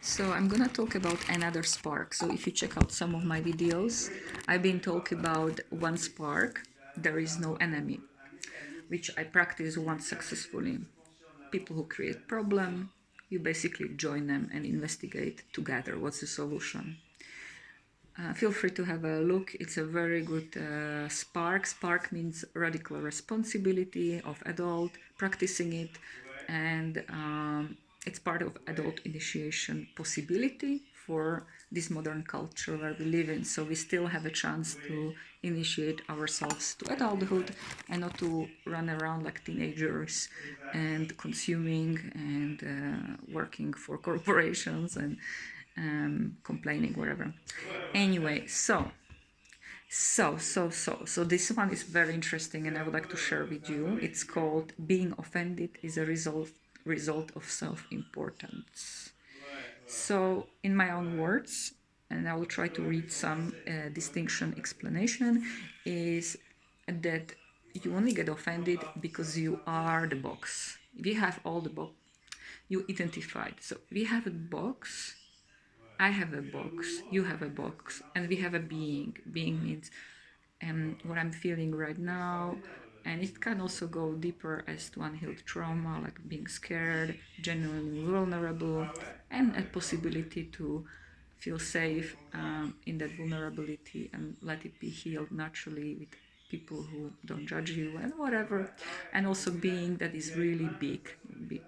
So I'm gonna talk about another spark. So if you check out some of my videos, I've been talking about one spark, there is no enemy, which I practice once successfully. People who create problem, you basically join them and investigate together what's the solution. Feel free to have a look. It's a very good spark. Spark means radical responsibility of adult practicing it, and it's part of adult initiation possibility for this modern culture where we live in. So we still have a chance to initiate ourselves to adulthood and not to run around like teenagers and consuming and working for corporations and complaining, whatever. Anyway, so this one is very interesting, and I would like to share with you. It's called "Being Offended is a result of self-importance." So, in my own words, and I will try to read some distinction explanation, is that you only get offended because you are the box. We have all the box. You identified. So we have a box. I have a box, you have a box, and we have a being. Being means what I'm feeling right now, and it can also go deeper as to unhealed trauma, like being scared, genuinely vulnerable, and a possibility to feel safe in that vulnerability and let it be healed naturally with people who don't judge you and whatever. And also being that is really big.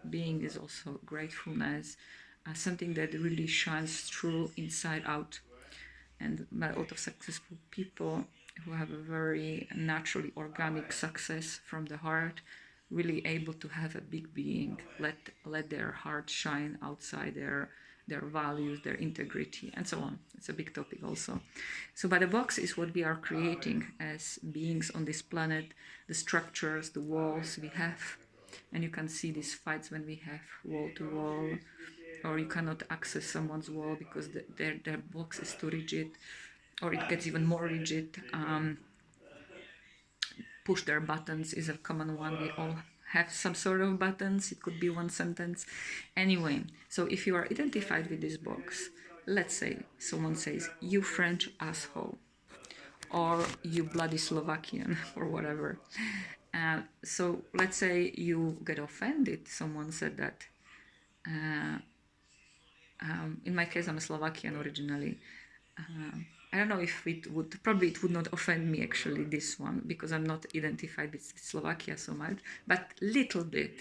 Being is also gratefulness, something that really shines through inside out. And a lot of successful people who have a very naturally organic success from the heart, really able to have a big being, let their heart shine outside their values, their integrity, and so on. It's a big topic also. So, but the box is what we are creating as beings on this planet, the structures, the walls we have. And you can see these fights when we have wall to wall, or you cannot access someone's wall because their box is too rigid, or it gets even more rigid. Push their buttons is a common one. We all have some sort of buttons. It could be one sentence. Anyway, so if you are identified with this box, let's say someone says, "You French asshole," or "You bloody Slovakian," or whatever. So let's say you get offended. Someone said that. In my case, I'm a Slovakian originally. I don't know if it would not offend me actually, this one, because I'm not identified with Slovakia so much, but little bit.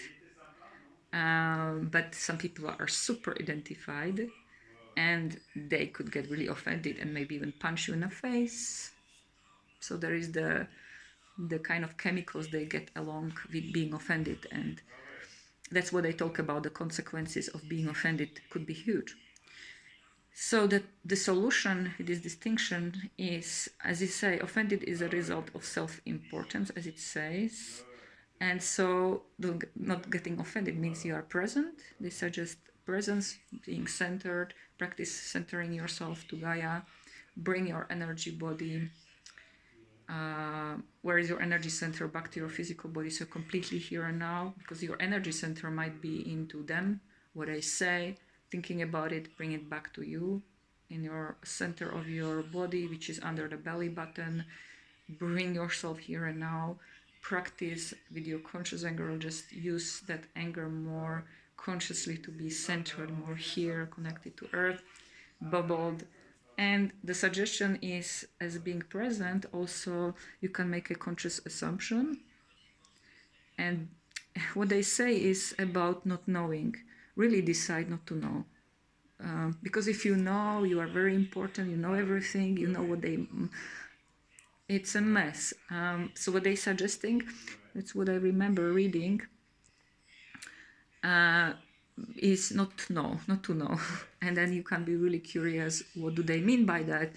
But some people are super identified and they could get really offended and maybe even punch you in the face. So there is the kind of chemicals they get along with being offended, and that's what they talk about. The consequences of being offended could be huge. So the solution, this distinction is, as you say, offended is a result of self-importance, as it says. And so not getting offended means you are present. They suggest presence, being centered, practice centering yourself to Gaia, bring your energy body. Where is your energy center? Back to your physical body, so completely here and now, because your energy center might be into them, what I say, thinking about it, bring it back to you in your center of your body, which is under the belly button. Bring yourself here and now. Practice with your conscious anger, just use that anger more consciously to be centered more here, connected to earth, bubbled. And the suggestion is, as being present, also you can make a conscious assumption. And what they say is about not knowing. Really decide not to know. Because if you know, you are very important, you know everything, you know what they... It's a mess. So what they're suggesting, that's what I remember reading, is not to know. And then you can be really curious, what do they mean by that?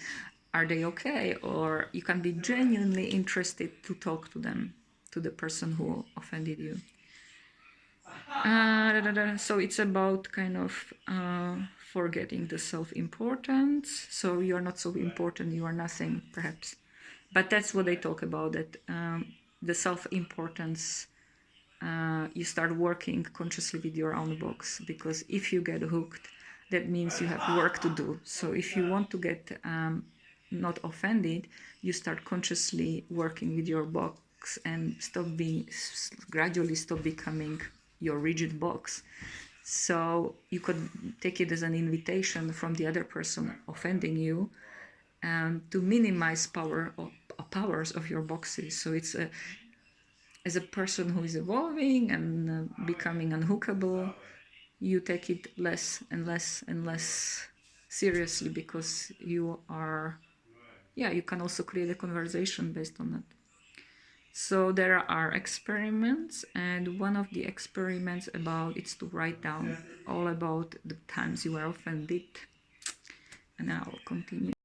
Are they okay? Or you can be genuinely interested to talk to them, to the person who offended you. So it's about kind of forgetting the self-importance. So you're not so important, you are nothing, perhaps. But that's what they talk about, that the self-importance, you start working consciously with your own box, because if you get hooked, that means you have work to do. So if you want to get not offended, you start consciously working with your box and gradually stop becoming your rigid box. So you could take it as an invitation from the other person offending you to minimize powers of your boxes. So it's as a person who is evolving and becoming unhookable, you take it less and less and less seriously, because you are, you can also create a conversation based on that. So there are experiments, and one of the experiments it's to write down all about the times you were offended. And I'll continue.